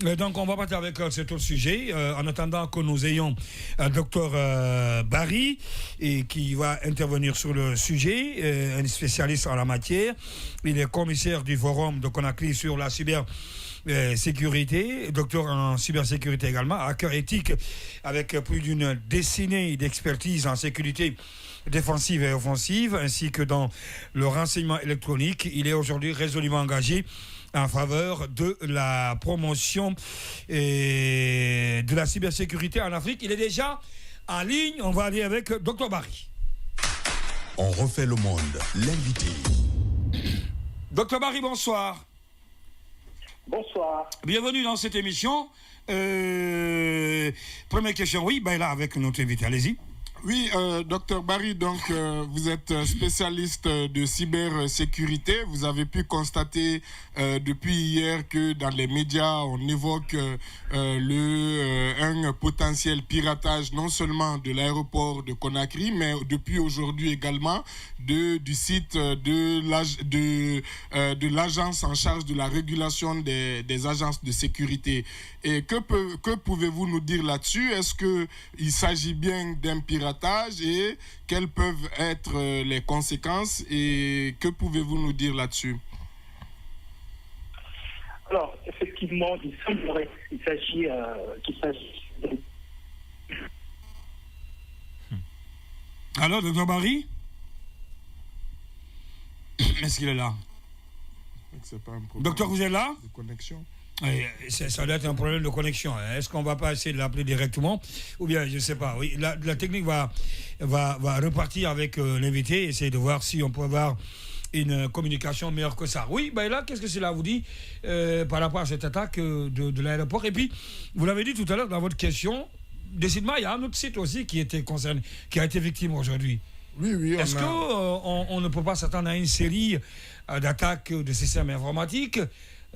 Donc, on va partir avec cet autre sujet, en attendant que nous ayons un docteur Barry et qui va intervenir sur le sujet, un spécialiste en la matière. Il est commissaire du forum de Conakry sur la cybersécurité, docteur en cybersécurité également, hacker éthique, avec plus d'une décennie d'expertise en sécurité défensive et offensive, ainsi que dans le renseignement électronique. Il est aujourd'hui résolument engagé en faveur de la promotion et de la cybersécurité en Afrique. Il est déjà en ligne. On va aller avec Dr Barry. On refait le monde. L'invité. Dr Barry, bonsoir. Bonsoir. Bienvenue dans cette émission. Première question, oui, là avec notre invité, allez-y. Oui, docteur Barry, donc vous êtes spécialiste de cybersécurité. Vous avez pu constater depuis hier que dans les médias, on évoque un potentiel piratage non seulement de l'aéroport de Conakry, mais depuis aujourd'hui également du site de l'agence en charge de la régulation des agences de sécurité. Et que pouvez-vous nous dire là-dessus? Est-ce qu'il s'agit bien d'un piratage et quelles peuvent être les conséquences et que pouvez-vous nous dire là-dessus? Alors, effectivement, il semblerait qu'il s'agit Alors, docteur Barry? Est-ce qu'il est là? C'est pas un problème. Docteur, vous êtes là? De connexion. Ça doit être un problème de connexion. Est-ce qu'on ne va pas essayer de l'appeler directement? Ou bien, je ne sais pas. Oui, la technique va repartir avec l'invité, essayer de voir si on peut avoir une communication meilleure que ça. Oui, là, qu'est-ce que cela vous dit par rapport à cette attaque de l'aéroport? Et puis, vous l'avez dit tout à l'heure dans votre question, décidément, il y a un autre site aussi qui était concerné, qui a été victime aujourd'hui. Oui. Est-ce qu'on ne peut pas s'attendre à une série d'attaques de systèmes informatiques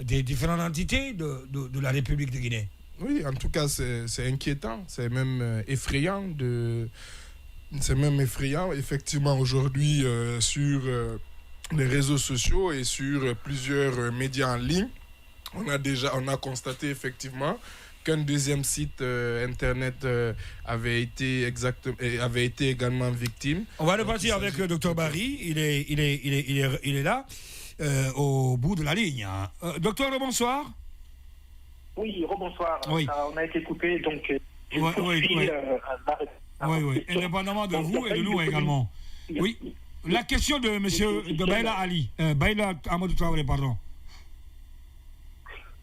des différentes entités de la République de Guinée? Oui, en tout cas, c'est inquiétant, c'est même effrayant. C'est même effrayant, effectivement, aujourd'hui, sur les réseaux sociaux et sur plusieurs médias en ligne. On a constaté effectivement qu'un deuxième site internet avait été également victime. On va repartir avec le docteur Barry. Il est là, au bout de la ligne. Docteur, bonsoir. Oui, rebonsoir. Oui. On a été coupé, donc oui. Indépendamment de vous et de nous également. Oui. La question de monsieur de Baïla Ali. Baïla Amadou Traoré, pardon.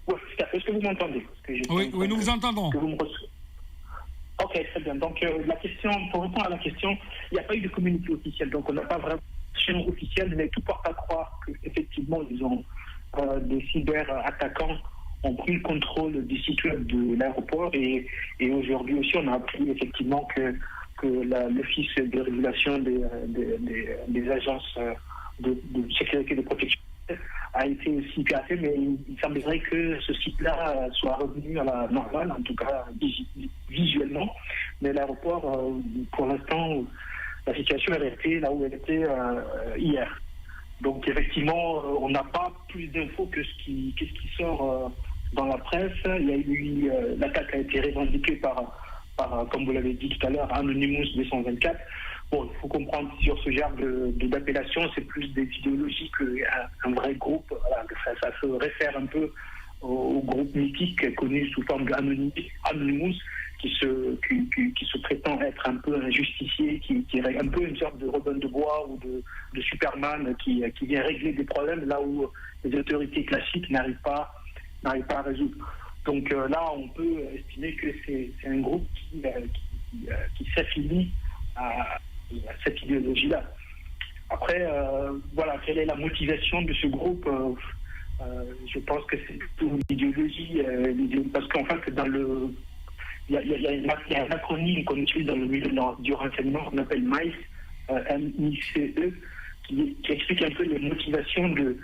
Oui, est-ce que vous m'entendez? Oui, nous vous entendons. Ok, très bien. Donc, la question, pour répondre à la question, il n'y a pas eu de communiqué officiel. Donc, on n'a pas vraiment de chaîne officielle, mais tout porte à croire qu'effectivement, des cyberattaquants ont pris le contrôle du site web de l'aéroport. Et aujourd'hui aussi, on a appris effectivement que l'Office de régulation des agences de sécurité et de protection a été aussi piraté, mais il semblerait que ce site-là soit revenu à la normale, en tout cas visuellement. Mais l'aéroport, pour l'instant, la situation est restée là où elle était hier. Donc effectivement, on n'a pas plus d'infos que ce qui sort dans la presse. Il y a eu l'attaque a été revendiquée par comme vous l'avez dit tout à l'heure, Anonymous 224. Bon, il faut comprendre sur ce genre d'appellation, c'est plus des idéologies qu'un vrai groupe. Voilà, ça se réfère un peu au groupe mythique connu sous forme d'Anonymous, qui se prétend être un peu un justicier, qui est un peu une sorte de Robin de Bois ou de Superman qui vient régler des problèmes là où les autorités classiques n'arrivent pas à résoudre. Donc là, on peut estimer que c'est un groupe qui s'affilie à cette idéologie-là. Après, voilà, quelle est la motivation de ce groupe? Je pense que c'est plutôt l'idéologie, parce qu'en fait, il y a un acronyme qu'on utilise dans le milieu du renseignement qu'on appelle MICE, M-I-C-E, qui explique un peu les motivations de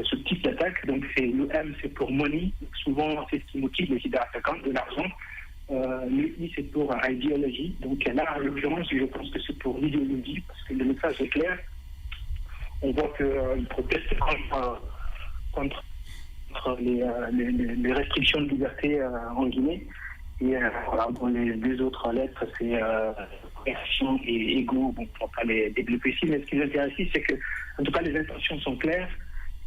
ce type d'attaque. Donc le M, c'est pour money, souvent c'est ce qui motive les cyberattaquants, de l'argent. Le I, c'est pour idéologie. Donc là, en l'occurrence, je pense que c'est pour l'idéologie, parce que le message est clair. On voit qu'ils protestent contre contre les restrictions de liberté en Guinée. Et voilà, dans les deux autres lettres, c'est réaction et égo. Bon, on ne va pas les développer ici, mais ce qui nous intéresse ici, c'est que, en tout cas, les intentions sont claires.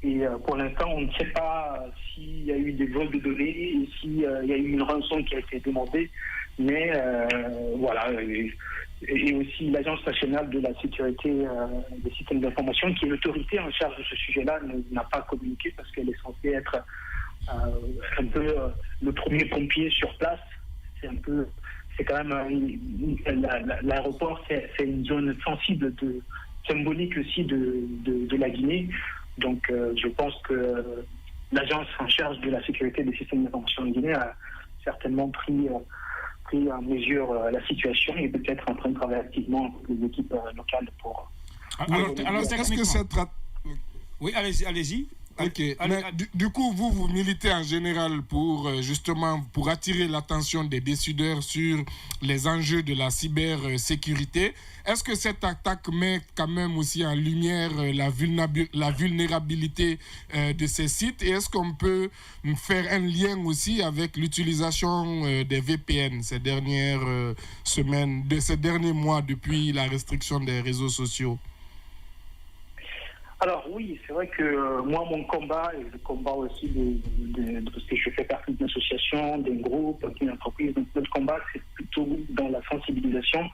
Et pour l'instant, on ne sait pas s'il y a eu des vols de données et s'il y a eu une rançon qui a été demandée. Mais voilà. Et aussi l'Agence nationale de la sécurité des systèmes d'information, qui est l'autorité en charge de ce sujet-là, n'a pas communiqué parce qu'elle est censée être un peu le premier pompier sur place. C'est quand même l'aéroport, c'est une zone sensible, symbolique aussi de la Guinée. Donc je pense que l'agence en charge de la sécurité des systèmes d'information en Guinée a certainement pris en mesure la situation et peut-être en train de travailler activement avec les équipes locales pour... Alors est-ce que cette... Oui, allez-y. Ok, mais du coup, vous militez en général pour justement pour attirer l'attention des décideurs sur les enjeux de la cybersécurité. Est-ce que cette attaque met quand même aussi en lumière la vulnérabilité de ces sites et est-ce qu'on peut faire un lien aussi avec l'utilisation des VPN ces dernières semaines, de ces derniers mois depuis la restriction des réseaux sociaux? Alors oui, c'est vrai que moi, mon combat, et le combat aussi parce que je fais partie d'une association, d'un groupe, d'une entreprise, donc notre combat, c'est plutôt dans la sensibilisation.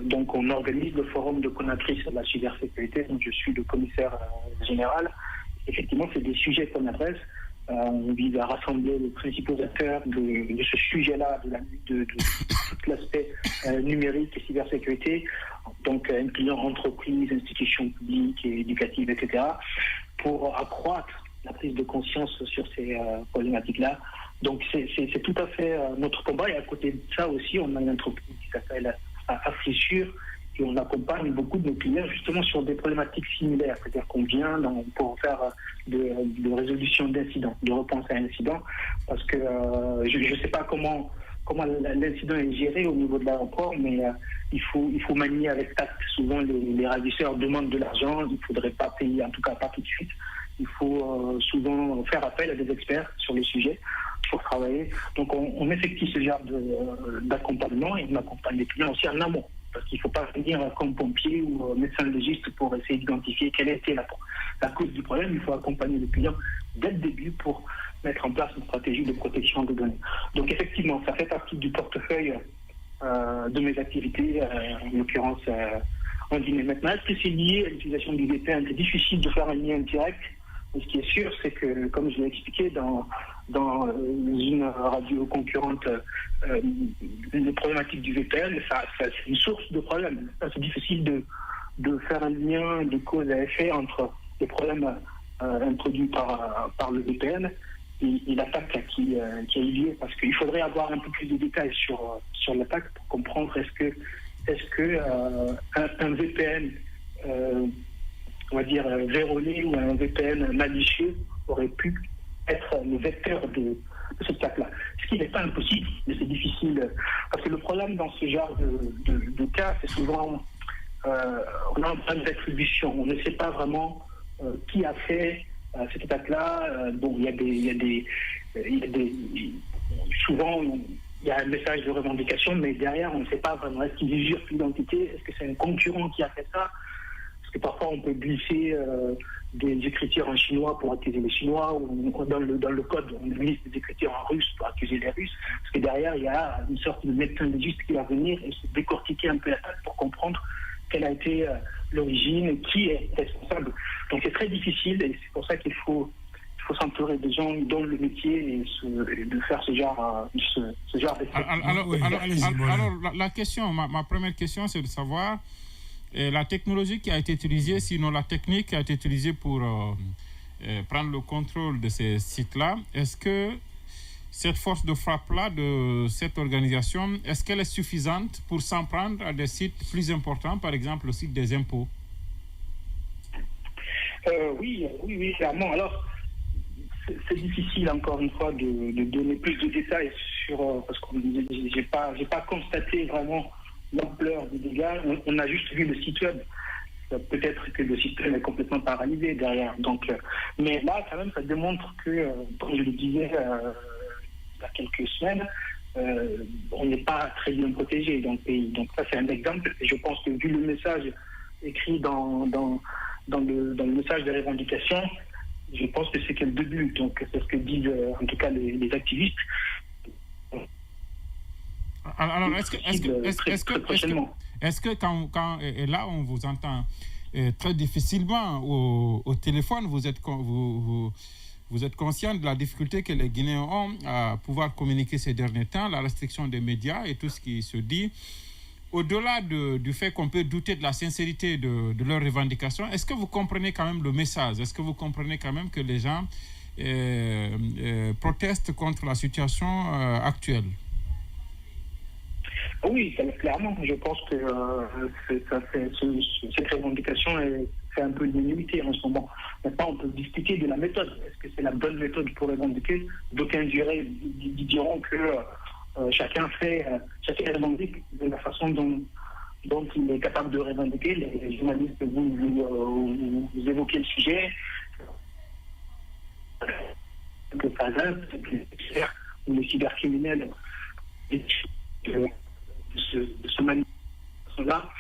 Donc on organise le forum de Conakry sur la cybersécurité, donc je suis le commissaire général. Effectivement, c'est des sujets qu'on adresse. On vise à rassembler les principaux acteurs de ce sujet-là, de tout l'aspect numérique et cybersécurité, donc incluant entreprises, institutions publiques et éducatives, etc., pour accroître la prise de conscience sur ces problématiques-là. Donc c'est tout à fait notre combat. Et à côté de ça aussi, on a une entreprise qui s'appelle Afflissure, et on accompagne beaucoup de nos clients justement sur des problématiques similaires. C'est-à-dire qu'on vient pour faire de résolution d'incidents, de réponse à incidents, parce que je ne sais pas comment l'incident est géré au niveau de l'aéroport, mais il faut manier avec tact. Souvent, les ravisseurs demandent de l'argent, il ne faudrait pas payer, en tout cas pas tout de suite. Il faut souvent faire appel à des experts sur le sujet pour travailler. Donc, on effectue ce genre d'accompagnement et on accompagne les clients aussi en amont. Parce qu'il ne faut pas venir comme pompier ou médecin légiste pour essayer d'identifier quelle était la cause du problème. Il faut accompagner le client dès le début pour mettre en place une stratégie de protection des données. Donc effectivement, ça fait partie du portefeuille de mes activités, en l'occurrence en Guinée. Maintenant, est-ce que c'est lié à l'utilisation du VPN? C'est difficile de faire un lien direct. Mais ce qui est sûr, c'est que, comme je l'ai expliqué dans une radio concurrente, les problématiques du VPN, c'est une source de problèmes. C'est difficile de faire un lien de cause à effet entre les problèmes introduits par le VPN et l'attaque qui a eu lieu, parce qu'il faudrait avoir un peu plus de détails sur l'attaque pour comprendre est-ce que un VPN on va dire vérolé ou un VPN malicieux aurait pu être le vecteur de cette attaque-là. Ce qui n'est pas impossible, mais c'est difficile. Parce que le problème dans ce genre de cas, c'est souvent on a un problème d'attribution. On ne sait pas vraiment qui a fait cette attaque-là. Bon, souvent il y a un message de revendication, mais derrière on ne sait pas vraiment. Est-ce qu'il usurpe l'identité? Est-ce que c'est un concurrent qui a fait ça? Parce que parfois on peut glisser des écritures en chinois pour accuser les Chinois, ou dans le code on glisse des écritures en russe pour accuser les Russes, parce que derrière il y a une sorte de médecin légiste qui va venir et se décortiquer un peu l'attaque pour comprendre quelle a été l'origine et qui est responsable. Donc c'est très difficile et c'est pour ça qu'il faut s'entourer des gens dont le métier et de faire ce genre d'effet. Alors la question, ma première question, c'est de savoir la technologie qui a été utilisée, sinon la technique qui a été utilisée pour prendre le contrôle de ces sites-là. Est-ce que cette force de frappe-là de cette organisation, est-ce qu'elle est suffisante pour s'en prendre à des sites plus importants, par exemple le site des impôts? Oui, clairement. Alors, c'est difficile, encore une fois, de donner plus de détails parce que j'ai pas constaté vraiment l'ampleur des dégâts. On a juste vu le site web. peut-être que le système est complètement paralysé derrière. Donc, mais là, quand même, ça démontre que, comme je le disais il y a quelques semaines, on n'est pas très bien protégé dans le pays. Donc ça, c'est un exemple. Et je pense que vu le message écrit dans le message de revendication, je pense que c'est que le début. Donc c'est ce que disent en tout cas les activistes. Alors, est-ce que quand et là, on vous entend très difficilement au téléphone, vous êtes conscient de la difficulté que les Guinéens ont à pouvoir communiquer ces derniers temps, la restriction des médias et tout ce qui se dit. Au-delà du fait qu'on peut douter de la sincérité de leurs revendications, est-ce que vous comprenez quand même le message? Est-ce que vous comprenez quand même que les gens protestent contre la situation actuelle? Oui, clairement. Je pense que cette revendication est un peu limitée en ce moment. Maintenant, on peut discuter de la méthode. Est-ce que c'est la bonne méthode pour revendiquer? D'aucuns diront que chacun revendique de la façon dont il est capable de revendiquer. Les journalistes, vous évoquez le sujet. Que ça reste, ou les cybercriminels de ce manifestation-là,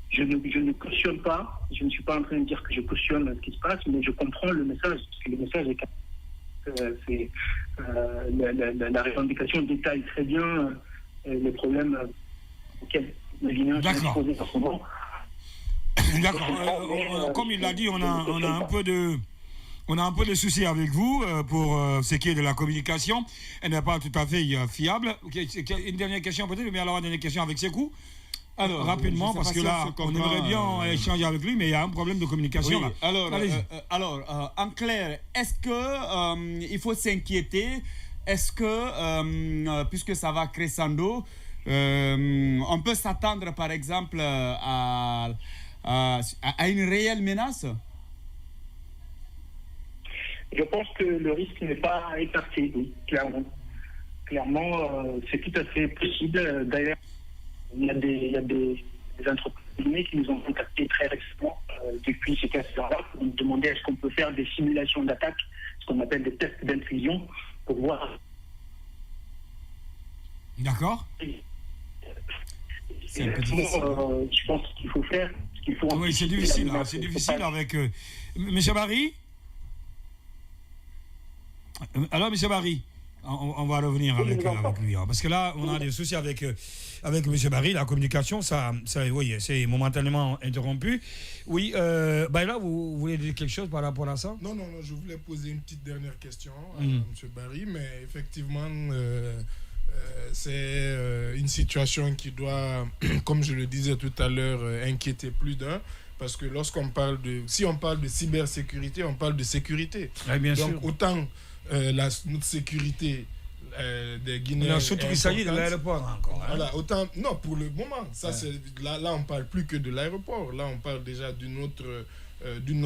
je ne cautionne pas, je ne suis pas en train de dire que je cautionne ce qui se passe, mais je comprends le message, parce que le message est la revendication détaille très bien les problèmes auxquels les Guinéens sont exposés en ce moment. D'accord. Comme il l'a dit, on a un peu de soucis avec vous pour ce qui est de la communication. Elle n'est pas tout à fait fiable. Une dernière question peut-être, mais alors une dernière question avec Sékou. Alors, rapidement, parce que là, on aimerait bien échanger avec lui, mais il y a un problème de communication. Oui, là. Alors, en clair, est-ce que il faut s'inquiéter? Est-ce que, puisque ça va crescendo, on peut s'attendre, par exemple, à une réelle menace? Je pense que le risque n'est pas écarté, oui, clairement. Clairement, c'est tout à fait possible. D'ailleurs, il y a des entreprises qui nous ont contactés très récemment depuis cet incident-là pour nous demander est-ce qu'on peut faire des simulations d'attaque, ce qu'on appelle des tests d'intrusion, pour voir. D'accord. C'est un peu difficile. Je pense qu'il faut faire. Oui, c'est difficile. C'est difficile avec. Monsieur Barry? Alors, M. Barry, on va revenir avec lui. Parce que là, on a des soucis avec M. Barry. La communication, oui, c'est momentanément interrompu. Oui, là, vous voulez dire quelque chose par rapport à ça? Non, je voulais poser une petite dernière question à M. Barry, mais effectivement, c'est une situation qui doit, comme je le disais tout à l'heure, inquiéter plus d'un. Parce que si on parle de cybersécurité, on parle de sécurité. Oui, bien Donc, sûr. autant notre sécurité des Guinéens. Surtout qu'il s'agit de l'aéroport encore. Voilà, autant. Non, pour le moment. Là, on ne parle plus que de l'aéroport. Là, on parle déjà d'une autre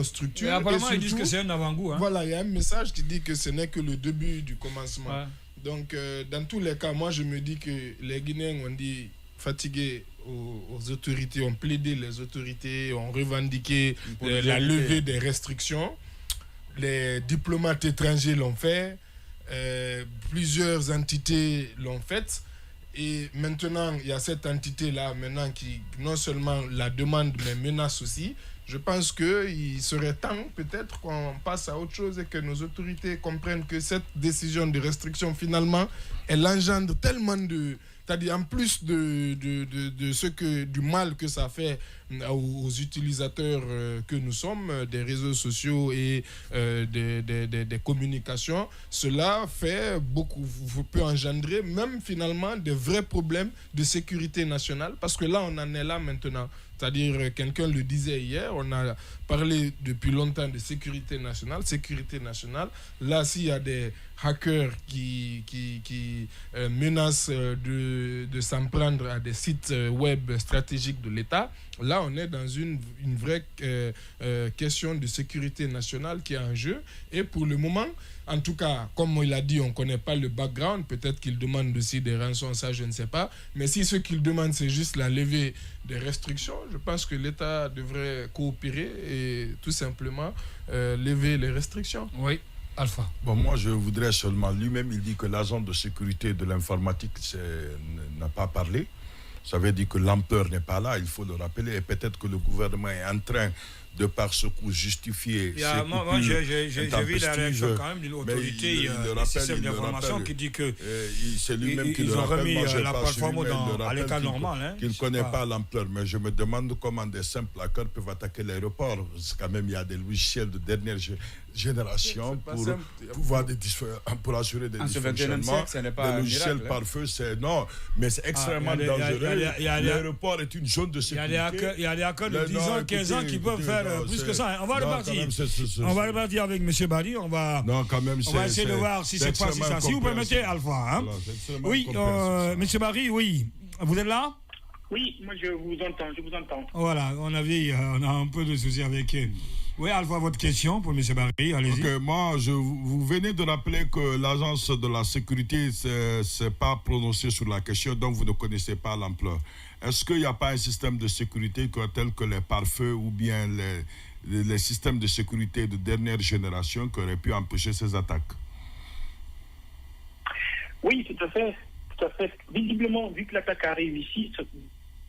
structure. Mais apparemment, surtout, ils disent que c'est un avant-goût. Voilà, il y a un message qui dit que ce n'est que le début du commencement. Ouais. Donc, dans tous les cas, moi, je me dis que les Guinéens ont dit fatigués aux autorités, ont plaidé les autorités, ont revendiqué la levée des restrictions. Les diplomates étrangers l'ont fait, plusieurs entités l'ont fait, et maintenant il y a cette entité-là maintenant qui non seulement la demande mais menace aussi. Je pense qu'il serait temps peut-être qu'on passe à autre chose et que nos autorités comprennent que cette décision de restriction finalement elle engendre tellement de... C'est-à-dire en plus du mal que ça fait aux utilisateurs que nous sommes, des réseaux sociaux et des communications, cela peut engendrer même finalement des vrais problèmes de sécurité nationale, parce que là on en est là maintenant. C'est-à-dire, quelqu'un le disait hier, on a parlé depuis longtemps de sécurité nationale. Là, s'il y a des hackers qui menacent de s'en prendre à des sites web stratégiques de l'État, là, on est dans une vraie question de sécurité nationale qui est en jeu. Et pour le moment, En tout cas, comme il a dit, on ne connaît pas le background. Peut-être qu'il demande aussi des rançons, ça je ne sais pas. Mais si ce qu'il demande, c'est juste la levée des restrictions, je pense que l'État devrait coopérer et tout simplement lever les restrictions. Oui, Alpha. Bon, moi, je voudrais seulement... Lui-même, il dit que l'agent de sécurité de l'informatique n'a pas parlé. Ça veut dire que l'ampleur n'est pas là, il faut le rappeler. Et peut-être que le gouvernement est en train, de par ce coup, justifier... Moi, j'ai vu la réaction quand même d'une autorité du système d'information qui dit que c'est lui-même qui ils le ont rappelle. remis Moi, la plateforme à l'état normal. Qu'il ne connaît pas l'ampleur. Mais je me demande comment des simples hackers peuvent attaquer l'aéroport. Quand même, il y a des logiciels de dernière génération pour assurer des dysfonctionnements. Des logiciels par feu, non, mais c'est extrêmement dangereux. L'aéroport est une zone de sécurité. Il y a des hackers de 10 ans, 15 ans qui peuvent faire plus que ça. On va repartir. On va repartir avec M. Barry. On va essayer de voir si c'est pas si ça. Si vous permettez, Alpha. Oui, M. Barry, oui. Vous êtes là? Oui, moi je vous entends. Voilà, on a un peu de soucis avec... Oui, Alpha, votre question pour M. Barry, allez-y. Okay, moi, vous venez de rappeler que l'agence de la sécurité ne s'est pas prononcée sur la question, donc vous ne connaissez pas l'ampleur. Est-ce qu'il n'y a pas un système de sécurité tel que les pare-feux ou bien les systèmes de sécurité de dernière génération qui auraient pu empêcher ces attaques? Oui, tout à fait. Visiblement, vu que l'attaque a réussi, ça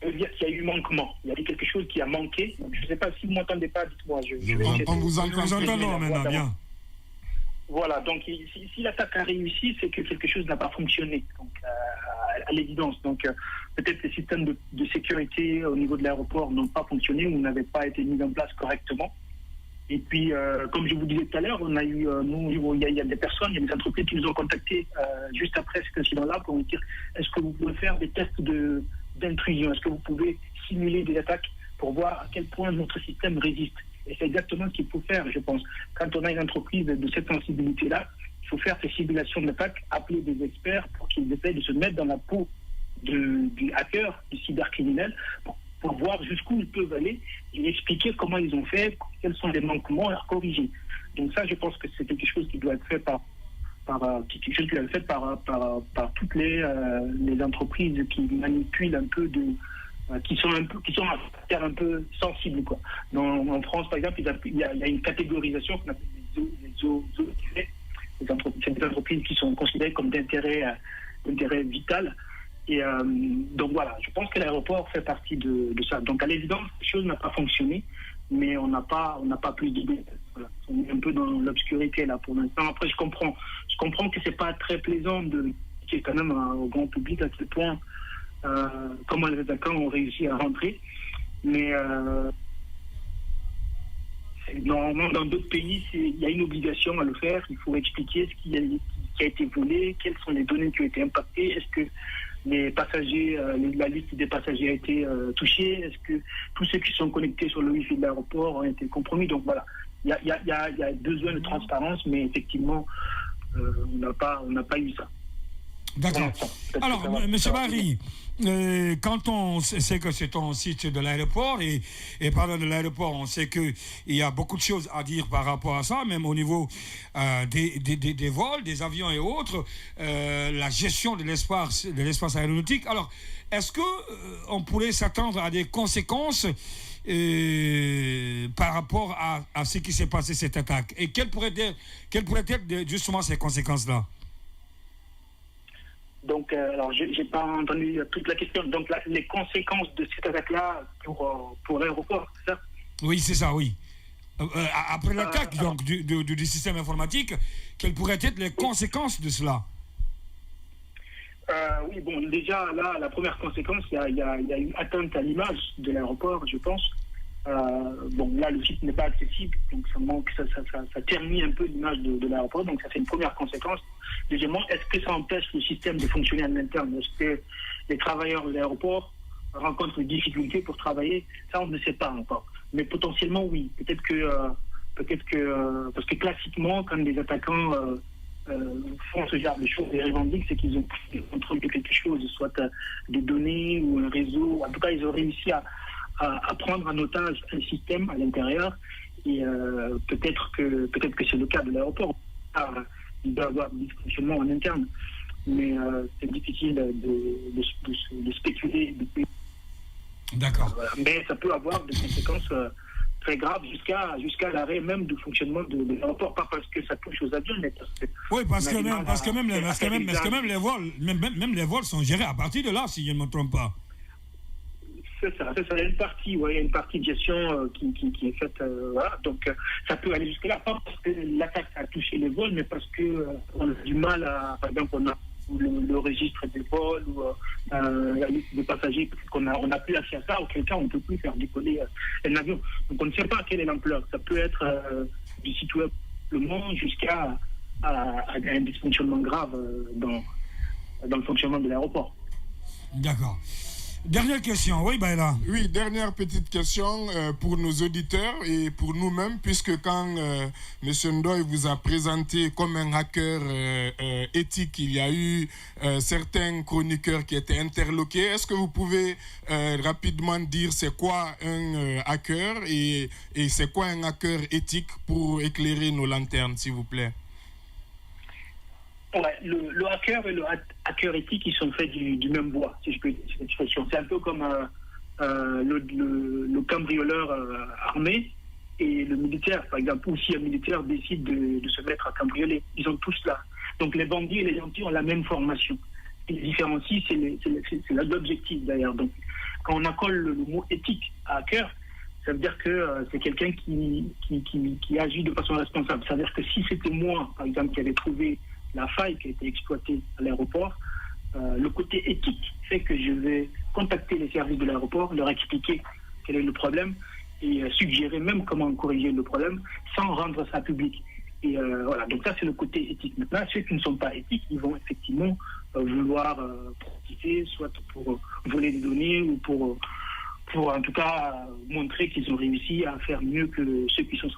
veut dire qu'il y a eu manquement. Il y a eu quelque chose qui a manqué. Je ne sais pas si vous ne m'entendez pas, dites-moi. On vous entend maintenant, bien. Voilà, donc si l'attaque a réussi, c'est que quelque chose n'a pas fonctionné, donc, à l'évidence. Donc peut-être les systèmes de sécurité au niveau de l'aéroport n'ont pas fonctionné ou n'avaient pas été mis en place correctement. Et puis, comme je vous disais tout à l'heure, on a eu, il y a des personnes, il y a des entreprises qui nous ont contactés juste après cet incident-là pour nous dire est-ce que vous pouvez faire des tests d'intrusion, est-ce que vous pouvez simuler des attaques pour voir à quel point notre système résiste. Et c'est exactement ce qu'il faut faire, je pense. Quand on a une entreprise de cette sensibilité-là, il faut faire ces simulations d'attaque, appeler des experts pour qu'ils essayent de se mettre dans la peau du hacker, du cybercriminel, pour voir jusqu'où ils peuvent aller et expliquer comment ils ont fait, quels sont les manquements à corriger. Donc ça, je pense que c'est quelque chose qui doit être fait par toutes les entreprises qui manipulent un peu qui sont à terre un peu sensibles, quoi. En France, par exemple, il y a une catégorisation qu'on appelle les OZV. C'est des entreprises qui sont considérées comme d'intérêt vital. Et donc voilà, je pense que l'aéroport fait partie de ça. Donc à l'évidence, la chose n'a pas fonctionné, mais on n'a pas plus d'idées. Voilà. On est un peu dans l'obscurité là pour l'instant. Après, je comprends que c'est pas très plaisant de dire quand même au grand public à quel point comment les attaquants ont réussi à rentrer. Mais normalement, dans d'autres pays, il y a une obligation à le faire. Il faut expliquer ce qui a été volé, quelles sont les données qui ont été impactées, est-ce que les passagers, la liste des passagers a été touchée, est-ce que tous ceux qui sont connectés sur le Wi-Fi de l'aéroport ont été compromis. Donc voilà, il y a besoin de transparence, mais effectivement, on n'a pas eu ça. D'accord. Alors, M. Barry, quand on sait que c'est un site de l'aéroport, et parlant de l'aéroport, on sait qu'il y a beaucoup de choses à dire par rapport à ça, même au niveau des vols, des avions et autres, la gestion de l'espace aéronautique. Alors, est-ce qu'on pourrait s'attendre à des conséquences par rapport à ce qui s'est passé, cette attaque? Et quelles pourraient être justement ces conséquences-là? Donc, alors, j'ai pas entendu toute la question. Donc, les conséquences de cette attaque-là pour l'aéroport, c'est ça? Oui, c'est ça, oui. Après l'attaque donc du système informatique, quelles pourraient être les conséquences de cela? Oui, bon, déjà, là, la première conséquence, il y a une atteinte à l'image de l'aéroport, je pense. Bon, là, le site n'est pas accessible, donc ça ternit un peu l'image de l'aéroport, donc ça c'est une première conséquence. Deuxièmement, est-ce que ça empêche le système de fonctionner en interne? Est-ce que les travailleurs de l'aéroport rencontrent des difficultés pour travailler? Ça, on ne sait pas encore. Mais potentiellement, oui. Peut-être que parce que classiquement, quand les attaquants font ce genre de choses et revendiquent, c'est qu'ils ont pris le contrôle de quelque chose, soit des données ou un réseau. En tout cas, ils ont réussi à prendre en otage un système à l'intérieur, et peut-être que c'est le cas de l'aéroport. il doit y avoir des dysfonctionnements en interne. Mais c'est difficile de spéculer. D'accord. Voilà. Mais ça peut avoir des conséquences très graves jusqu'à l'arrêt même du fonctionnement de l'aéroport, pas parce que ça touche aux avions, mais parce que... Oui, parce que même les vols sont gérés à partir de là, si je ne me trompe pas. C'est ça. Il y a une partie, il y a une partie de gestion qui est faite, voilà. Donc ça peut aller jusque là, pas parce que l'attaque a touché les vols, mais parce que on a du mal à, par exemple, on a le registre des vols ou la liste de passagers, on n'a plus accès à ça, auquel cas on ne peut plus faire décoller un avion. Donc on ne sait pas quelle est l'ampleur. Ça peut être du site web jusqu'à un dysfonctionnement grave dans le fonctionnement de l'aéroport. D'accord. Dernière question, oui, Baïla. Oui, dernière petite question pour nos auditeurs et pour nous-mêmes, puisque quand M. Ndoye vous a présenté comme un hacker éthique, il y a eu certains chroniqueurs qui étaient interloqués. Est-ce que vous pouvez rapidement dire c'est quoi un hacker et c'est quoi un hacker éthique pour éclairer nos lanternes, s'il vous plaît? Ouais, le hacker et le hacker éthique, ils sont faits du même bois, si je peux dire cette expression. C'est un peu comme le cambrioleur armé et le militaire, par exemple, ou si un militaire décide de se mettre à cambrioler. Ils ont tous là. Donc les bandits et les gentils ont la même formation. Ce qui les différencie, c'est l'objectif d'ailleurs. Donc quand on accole le mot éthique à hacker, ça veut dire que c'est quelqu'un qui agit de façon responsable. Ça veut dire que si c'était moi, par exemple, qui avait trouvé la faille qui a été exploitée à l'aéroport, le côté éthique fait que je vais contacter les services de l'aéroport, leur expliquer quel est le problème et suggérer même comment corriger le problème sans rendre ça public. Et voilà, donc ça c'est le côté éthique. Maintenant, ceux qui ne sont pas éthiques, ils vont effectivement vouloir profiter, soit pour voler des données ou pour en tout cas montrer qu'ils ont réussi à faire mieux que ceux qui sont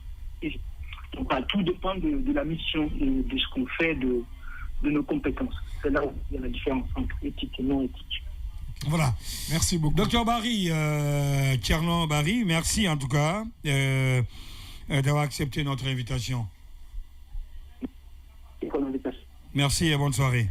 éthiques. Donc, tout dépend de la mission et de ce qu'on fait de nos compétences. C'est là où il y a la différence entre éthique et non éthique. Voilà. Merci beaucoup. Docteur Barry, Tcherno Barry, merci en tout cas d'avoir accepté notre invitation. Merci et bonne soirée.